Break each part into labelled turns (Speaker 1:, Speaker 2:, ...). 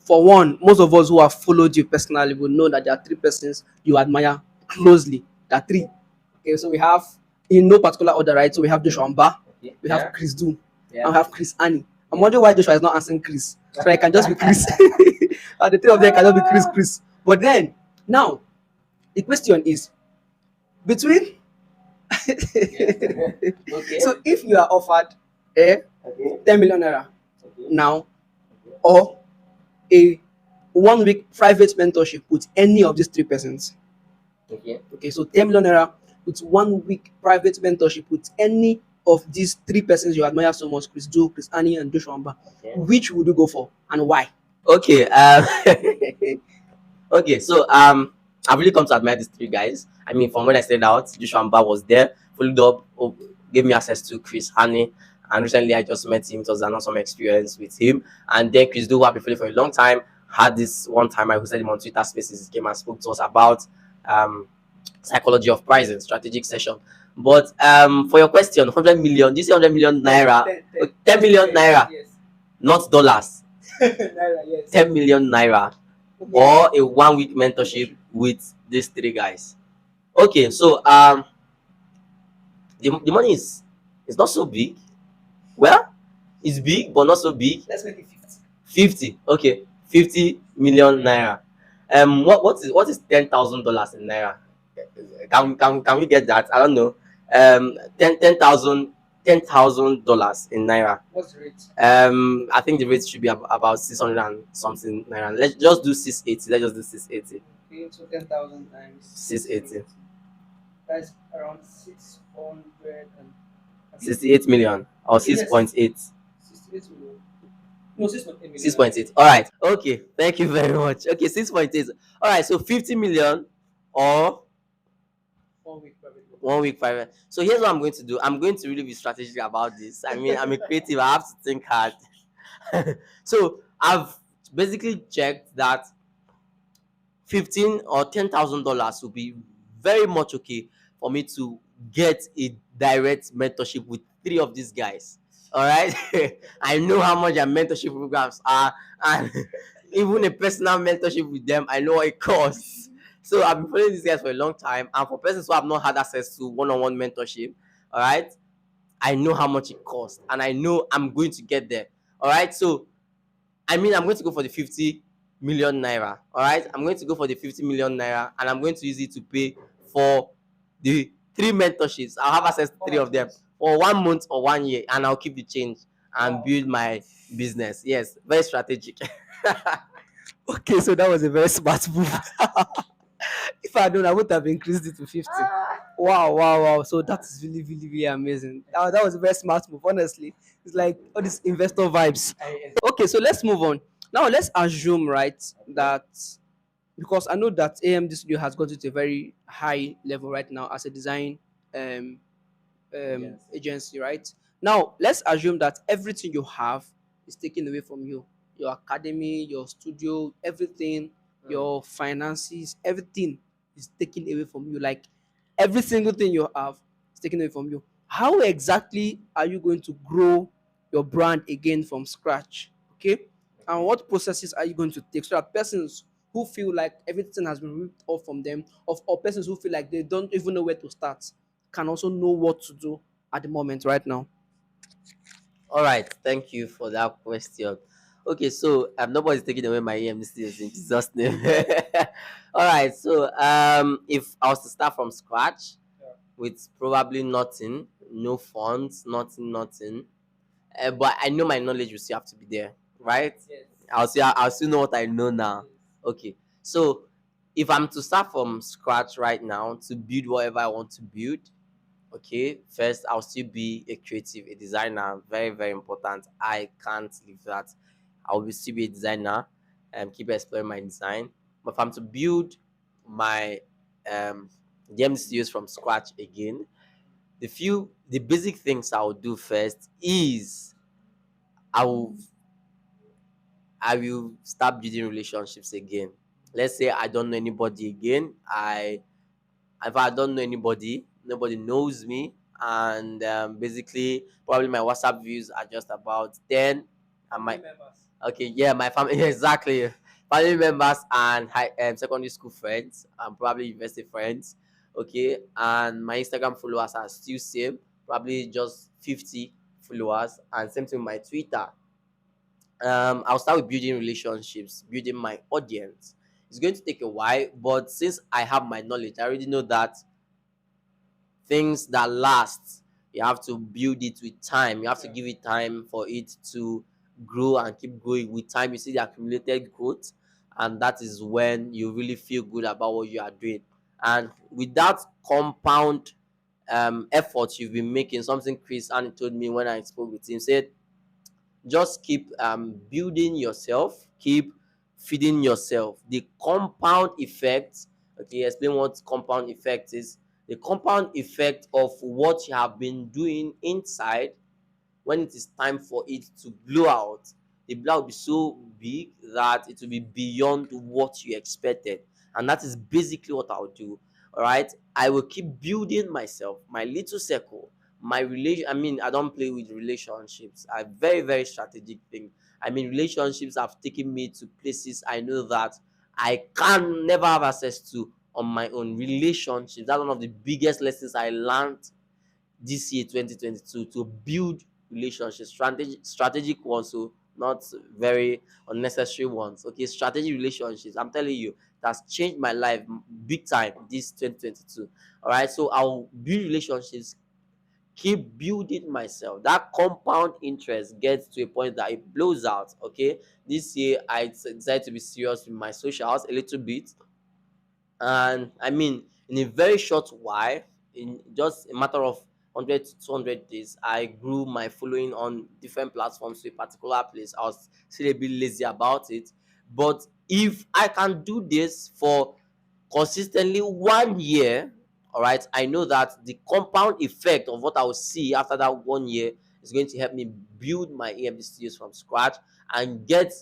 Speaker 1: For one, most of us who have followed you personally will know that there are three persons you admire closely. There are three. Okay, so we have in no particular order, right? So we have Joshua Mba, we have Chris Doom, and we have Chris Annie. I'm wondering why Joshua is not answering Chris. So I can just be Chris. And the three of them cannot be Chris. But then now the question is between
Speaker 2: Okay.
Speaker 1: so if you are offered a 10 million naira now or a 1 week private mentorship with any of these three persons. Okay, so 10 million naira with 1 week private mentorship with any of these three persons you admire so much, Chris Do, Chris Annie, and Joshua Mba. Which would you go for and why?
Speaker 2: Okay. Okay. So I've really come to admire these three guys. I mean, from when I started out, Joshua Mba was there, followed up, gave me access to Chris Honey, and recently I just met him. It was an awesome experience with him. And then Chris Do, who I've been following for a long time, had this one time I hosted him on Twitter Spaces. He came and spoke to us about psychology of pricing, strategic session. But for your question, 100 million, do you say 100 million naira? 10 million naira,
Speaker 1: Yes.
Speaker 2: not dollars.
Speaker 1: Naira, yes.
Speaker 2: 10 million naira or a 1 week mentorship with these three guys. Okay, so the money is not so big. Well, it's big but not so big.
Speaker 1: Let's make it 50.
Speaker 2: 50. Okay, 50 million naira. What is $10,000 in naira? Can we get that? I don't know. $10,000 in naira.
Speaker 1: What's the rate?
Speaker 2: I think the rate should be about 600 and something naira. Let's just do 680. Let's just do 680.
Speaker 1: Okay, so 10,000 times
Speaker 2: 680.
Speaker 1: That's around 600 and
Speaker 2: 68 million or 6.8.
Speaker 1: 68 million. No, 6.8 million.
Speaker 2: 6.8. All right. Okay. Thank you very much. Okay, 6.8. All right. So 50 million or
Speaker 1: 1 week private.
Speaker 2: 1 week private. So here's what I'm going to do. I'm going to really be strategic about this. I mean, I'm a creative. I have to think hard. So I've basically checked that 15 or $10,000 will be very much okay for me to get a direct mentorship with three of these guys. All right. I know how much their mentorship programs are, and even a personal mentorship with them, I know what it costs. So I've been following these guys for a long time, and for persons who have not had access to one-on-one mentorship, all right, I know how much it costs, and I know I'm going to get there. All right. So I mean, I'm going to go for the 50 million naira. All right. I'm going to go for the 50 million naira, and I'm going to use it to pay for the three mentorships. I'll have access to three of them for 1 month or 1 year, and I'll keep the change and build my business. Yes, very strategic.
Speaker 1: Okay, so that was a very smart move. If I had known, I would have increased it to 50. Wow. So that is really amazing. That was a very smart move, honestly. It's like all these investor vibes. Okay, so let's move on. Now let's assume, right, that because I know that AMD Studio has got to a very high level right now as a design um, agency, right? Now let's assume that everything you have is taken away from you. Your academy, your studio, everything, your finances, everything is taken away from you. Like every single thing you have is taken away from you. How exactly are you going to grow your brand again from scratch? Okay. And what processes are you going to take so that persons who feel like everything has been ripped off from them, or persons who feel like they don't even know where to start, can also know what to do at the moment right now?
Speaker 2: All right. Thank you for that question. Okay, so nobody's taking away my EMCs in Jesus' name. All right. So if I was to start from scratch with probably nothing, no funds, nothing. But I know my knowledge will still have to be there, right?
Speaker 1: Yes.
Speaker 2: I'll still know what I know now. Okay. So if I'm to start from scratch right now to build whatever I want to build, okay, first I'll still be a creative, a designer. Very, very important. I can't leave that. I will still be a designer and keep exploring my design. But if I'm to build my DM studios from scratch again, the basic things I will do first is I will I will start building relationships again. Let's say I don't know anybody again. If I don't know anybody, nobody knows me, and basically probably my WhatsApp views are just about 10, and my okay, yeah, my family exactly. family members and secondary school friends and probably university friends. Okay, and my Instagram followers are still same, probably just 50 followers, and same thing with my Twitter. I'll start with building relationships, building my audience. It's going to take a while, but since I have my knowledge, I already know that things that last, you have to build it with time. You have to give it time for it to grow and keep growing. With time, you see the accumulated growth, and that is when you really feel good about what you are doing. And with that compound effort you've been making, something Chris and told me when I spoke with him, said just keep building yourself, keep feeding yourself. The compound effect, okay, explain what compound effect is. The compound effect of what you have been doing inside, when it is time for it to blow out, the blow will be so big that it will be beyond what you expected. And that is basically what I'll do. All right. I will keep building myself, my little circle, my relation. I mean, I don't play with relationships. I very, very strategic thing. I mean, relationships have taken me to places I know that I can never have access to on my own. Relationships. That's one of the biggest lessons I learned this year 2022, to build relationships, strategic ones, so not very unnecessary ones. Okay, strategic relationships, I'm telling you, that's changed my life big time this 2022. All right, so I'll build relationships, keep building myself. That compound interest gets to a point that it blows out. Okay, this year I decided to be serious with my socials a little bit, and I mean, in a very short while, in just a matter of 100 to 200 days, I grew my following on different platforms to a particular place. I was still a bit lazy about it, but if I can do this for consistently 1 year, all right, I know that the compound effect of what I will see after that 1 year is going to help me build my EMD studios from scratch and get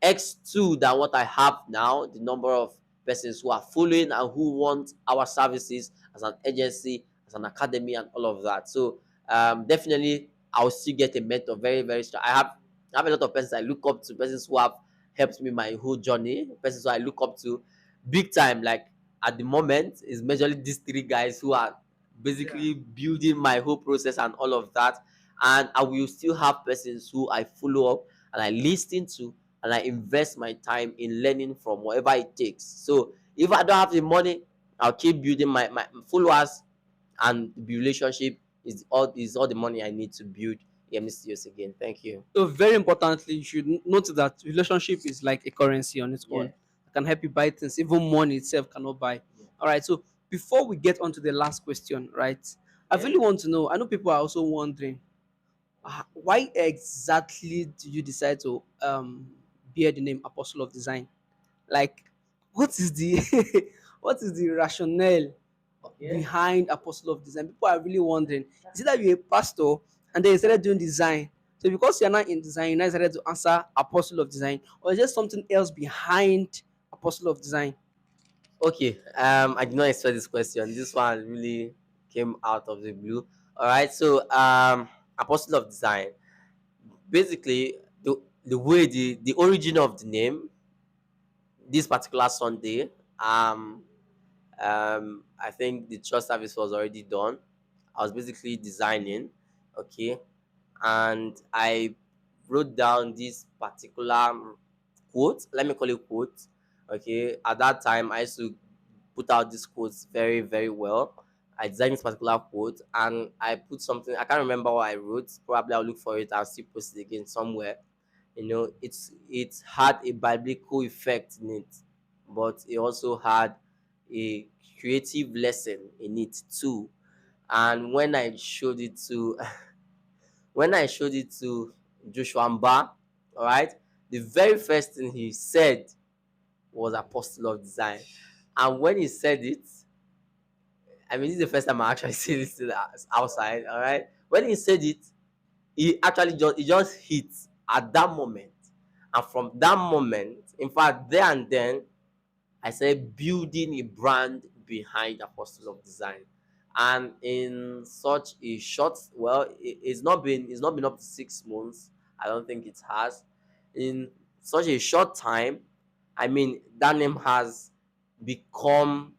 Speaker 2: X2 than what I have now, the number of persons who are following and who want our services as an agency, as an academy, and all of that. So definitely, I'll still get a mentor very, very strong. I have a lot of persons I look up to, persons who have helped me my whole journey, persons who I look up to big time. Like at the moment, is majorly these three guys who are basically building my whole process and all of that. And I will still have persons who I follow up and I listen to, and I invest my time in learning from whatever it takes. So if I don't have the money, I'll keep building my followers, and the relationship is all the money I need to build EMD Studios again. Thank you.
Speaker 1: So very importantly, you should note that relationship is like a currency on its own.
Speaker 2: Yeah.
Speaker 1: It can help you buy things even money itself cannot buy. All right. So before we get on to the last question, right? I
Speaker 2: Yeah.
Speaker 1: really want to know. I know people are also wondering, why exactly do you decide to bear the name Apostle of Design? Like, what is the what is the rationale
Speaker 2: Okay.
Speaker 1: behind Apostle of Design? People are really wondering. Is it that you're a pastor and then you started doing design? So because you're not in design, you now decided to answer Apostle of Design, or is there something else behind Apostle of Design?
Speaker 2: Okay. I did not expect this question. This one really came out of the blue. All right. So Apostle of Design. Basically, the way the origin of the name, this particular Sunday, I think the church service was already done. I was basically designing, okay, and I wrote down this particular quote. Let me call it quote. Okay, at that time I used to put out these quotes very, very well. I designed this particular quote and I put something. I can't remember what I wrote. Probably I'll look for it. I'll still post it again somewhere. It's had a biblical effect in it, but it also had a creative lesson in it too. And when I showed it to when I showed it to Joshua Mba, all right, the very first thing he said was Apostle of Design. And when he said it, I mean, this is the first time I actually see this to the outside, all right. When he said it, he actually just hit at that moment. And from that moment, in fact, there and then, I started building a brand behind Apostle of Design. And in such a short, well, it's not been up to 6 months. I don't think it has. In such a short time, I mean, that name has become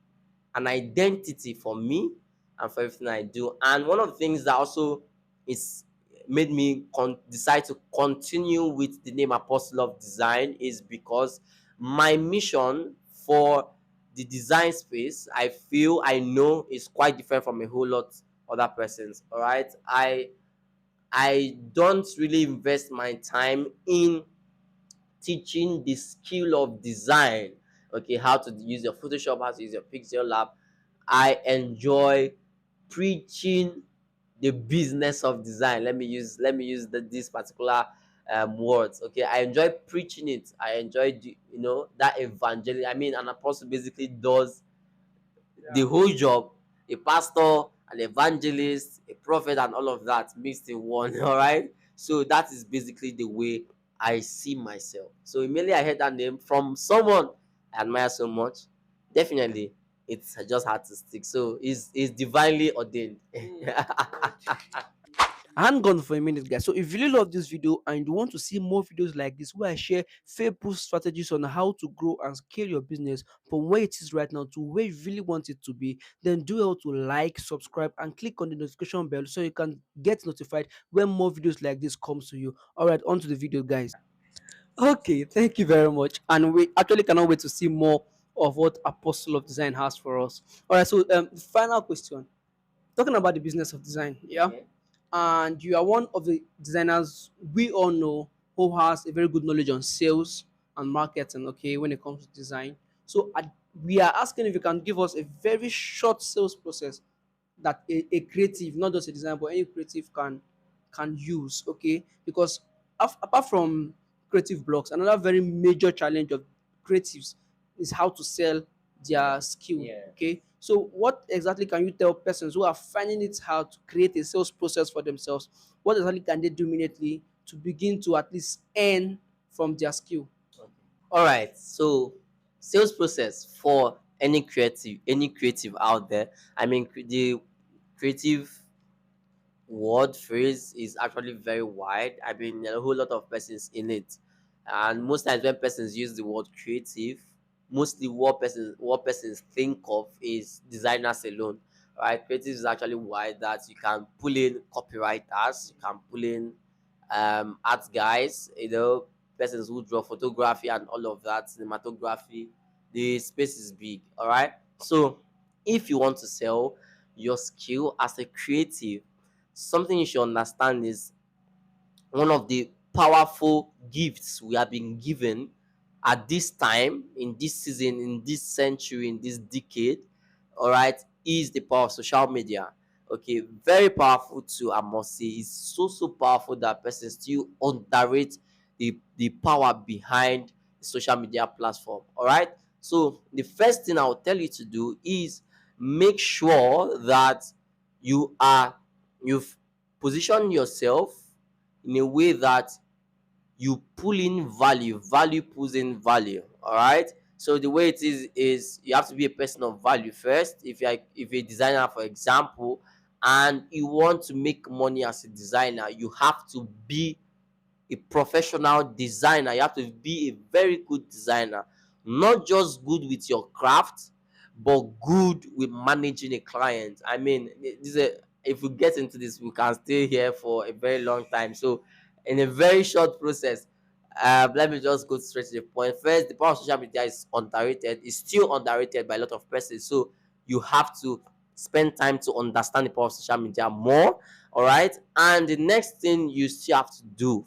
Speaker 2: an identity for me and for everything I do. And one of the things that also is made me decide to continue with the name Apostle of Design is because my mission for the design space, I feel I know, is quite different from a whole lot other persons. All right, I don't really invest my time in teaching the skill of design. Okay, how to use your Photoshop, how to use your Pixel Lab. I enjoy preaching the business of design. Let me use this particular words. Okay, I enjoy preaching it. I enjoy that evangel. I mean, an apostle basically does the whole job: a pastor, an evangelist, a prophet, and all of that mixed in one. All right. So that is basically the way I see myself. So immediately I heard that name from someone I admire so much. Definitely, it's just hard to stick. So it's divinely ordained.
Speaker 1: Hang on for a minute, guys. So if you really love this video and you want to see more videos like this where I share faith-proof strategies on how to grow and scale your business from where it is right now to where you really want it to be, then do well to like, subscribe, and click on the notification bell so you can get notified when more videos like this comes to you. All right, on to the video, guys. Okay, thank you very much. And we actually cannot wait to see more of what Apostle of Design has for us. All right, so the final question, talking about the business of design, yeah,
Speaker 2: Okay.
Speaker 1: and you are one of the designers we all know who has a very good knowledge on sales and marketing, okay, when it comes to design. So we are asking if you can give us a very short sales process that a creative, not just a designer, but any creative can use, okay? Because apart from creative blocks, another very major challenge of creatives is how to sell their skill,
Speaker 2: Yeah.
Speaker 1: okay? So what exactly can you tell persons who are finding it hard to create a sales process for themselves? What exactly can they do immediately to begin to at least earn from their skill?
Speaker 2: All right. So sales process for any creative out there. I mean, the creative word phrase is actually very wide. I mean, there are a whole lot of persons in it, and most times when persons use the word creative, mostly what persons think of is designers alone. Right? Creative is actually wide, that you can pull in copywriters, you can pull in art guys, persons who draw photography and all of that, cinematography. The space is big. All right. So if you want to sell your skill as a creative, something you should understand is one of the powerful gifts we have been given at this time, in this season, in this century, in this decade, all right, is the power of social media. Okay, very powerful too, I must say. It's so powerful that person still underrate the power behind the social media platform. All right. So the first thing I'll tell you to do is make sure that you are you've positioned yourself in a way that you pull in value pulls in value. All right. So the way it is you have to be a person of value first. If you're a designer, for example, and you want to make money as a designer, you have to be a professional designer. You have to be a very good designer, not just good with your craft, but good with managing a client. I mean, if we get into this, we can stay here for a very long time. So in a very short process, let me just go straight to the point. First, the power of social media is underrated. It's still underrated by a lot of persons. So you have to spend time to understand the power of social media more. All right. And the next thing you still have to do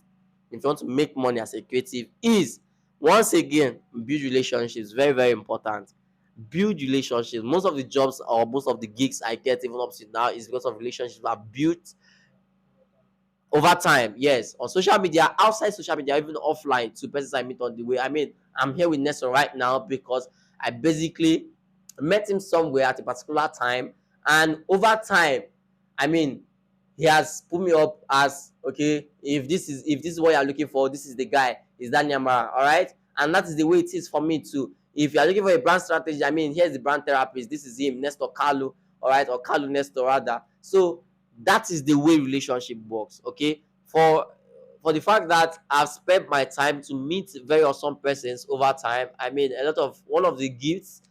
Speaker 2: if you want to make money as a creative is, once again, build relationships. Very, very important. Build relationships. Most of the jobs or most of the gigs I get even up to now is because of relationships that are built over time. Yes, on social media, outside social media, even offline, to persons I meet on the way. I mean, I'm here with Nelson right now because I basically met him somewhere at a particular time, and over time, I mean, he has put me up as, okay, if this is what you're looking for, this is the guy. Is that Amara? All right, and that is the way it is for me too. If you're looking for a brand strategy, I mean, here's the brand therapist. This is him, Nestor Carlo. All right, or Carlo Nestor rather. So that is the way relationship works. Okay, for the fact that I've spent my time to meet very awesome persons over time. I mean, a lot of one of the gifts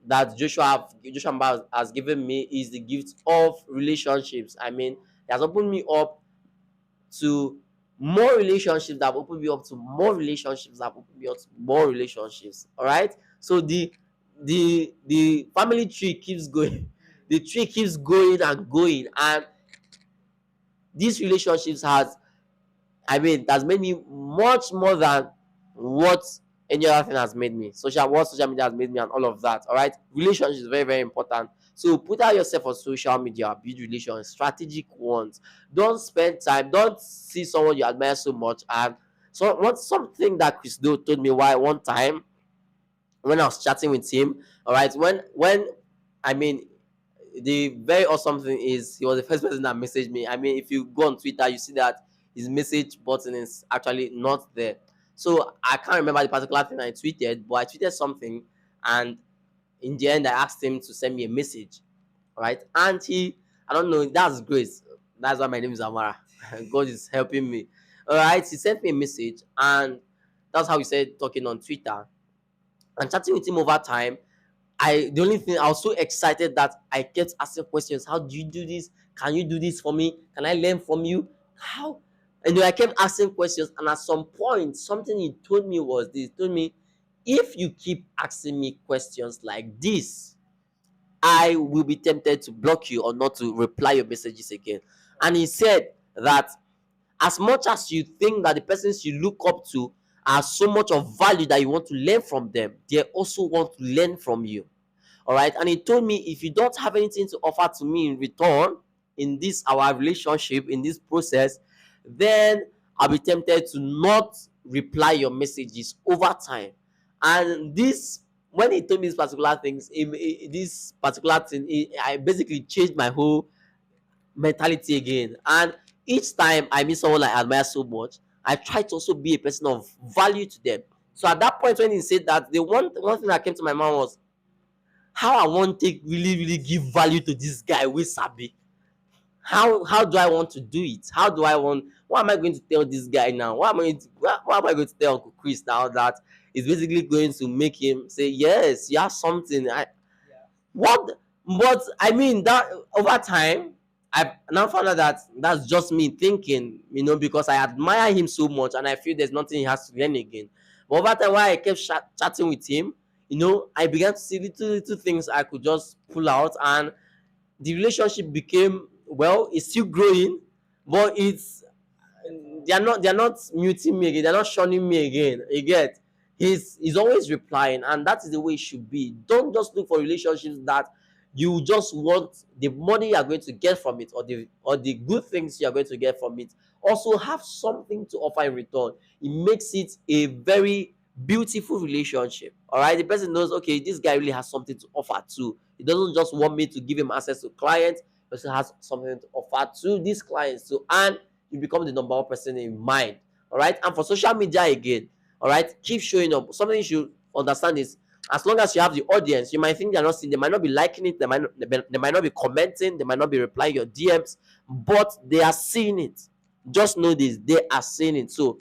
Speaker 2: that Joshua Mba has given me is the gift of relationships. I mean, he has opened me up to more relationships that have opened me up to more relationships that have opened me up to more relationships. All right. So the family tree keeps going. The tree keeps going and going, and these relationships has, I mean, it has made me much more than what any other thing has made me. Social media has made me, and all of that. All right, relationship is very, very important. So put out yourself on social media, build relations, strategic ones. Don't spend time. Don't see someone you admire so much. And so, what something that Chris Do told me why one time when I was chatting with him. All right, when I mean, the very awesome thing is he was the first person that messaged me. I mean, if you go on Twitter, you see that his message button is actually not there. So I can't remember the particular thing I tweeted, but I tweeted something, and in the end, I asked him to send me a message. All right, and I don't know, that's great. That's why my name is Amara. God is helping me. All right, he sent me a message, and that's how we started talking on Twitter and chatting with him over time. The only thing, I was so excited that I kept asking questions. How do you do this? Can you do this for me? Can I learn from you? How? And I kept asking questions, and at some point, something he told me was this. He told me, if you keep asking me questions like this, I will be tempted to block you or not to reply your messages again. And he said that as much as you think that the persons you look up to are so much of value that you want to learn from them, they also want to learn from you. All right. And he told me, if you don't have anything to offer to me in return in this our relationship, in this process, then I'll be tempted to not reply your messages over time. And this, when he told me these particular things, this particular thing, I basically changed my whole mentality again. And each time I meet someone I admire so much, I try to also be a person of value to them. So at that point when he said that, the one thing that came to my mind was, how I want take really really give value to this guy with Sabi. How do I want to do it? How do I want? What am I going to tell this guy now? What am I going to tell Uncle Chris now that is basically going to make him say yes, you have something? What? But I mean that over time, I've now found out that that's just me thinking, because I admire him so much and I feel there's nothing he has to learn again. But over time, while I kept chatting with him, I began to see little things I could just pull out, and the relationship became, well, it's still growing, but they're not muting me again, they're not shunning me again. You get, he's always replying, and that is the way it should be. Don't just look for relationships that you just want the money you are going to get from it, or the good things you are going to get from it. Also have something to offer in return. It makes it a very beautiful relationship. All right, the person knows, okay, this guy really has something to offer too. He doesn't just want me to give him access to clients, he also has something to offer to these clients too, and you become the number one person in mind. All right, and for social media again, all right, keep showing up. Something you should understand is, as long as you have the audience, you might think they're not seeing, they might not be liking it, they might not be commenting, they might not be replying your DMs, but they are seeing it. Just know this, they are seeing it. So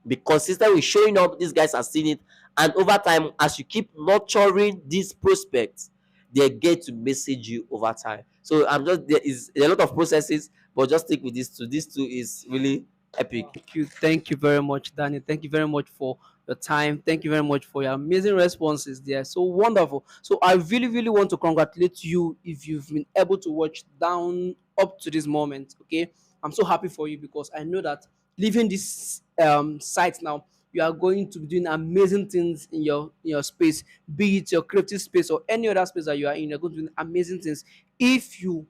Speaker 2: be consistent with showing up. These guys are seeing it, and over time, as you keep nurturing these prospects, they get to message you over time. So there is a lot of processes, but just stick with this two. This two is really epic.
Speaker 1: Thank you very much, Danny. Thank you very much for your time. Thank you very much for your amazing responses. They are so wonderful. So I really, really want to congratulate you if you've been able to watch down up to this moment. Okay, I'm so happy for you because I know that leaving this site now, you are going to be doing amazing things in your space, be it your creative space or any other space that you are in. You're going to do amazing things if you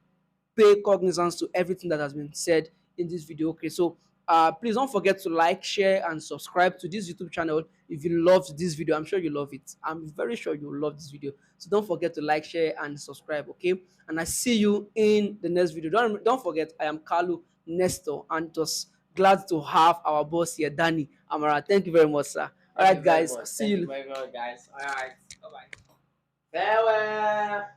Speaker 1: pay cognizance to everything that has been said in this video. Okay, so please don't forget to like, share, and subscribe to this YouTube channel if you loved this video. I'm sure you love it. I'm very sure you love this video. So don't forget to like, share, and subscribe. Okay, and I see you in the next video. Don't forget, I am Carlo Nestor, and just glad to have our boss here, Danny Amara. Thank you very much, sir. All right, guys. See you.
Speaker 2: Very much, guys. All right. Bye bye. Farewell.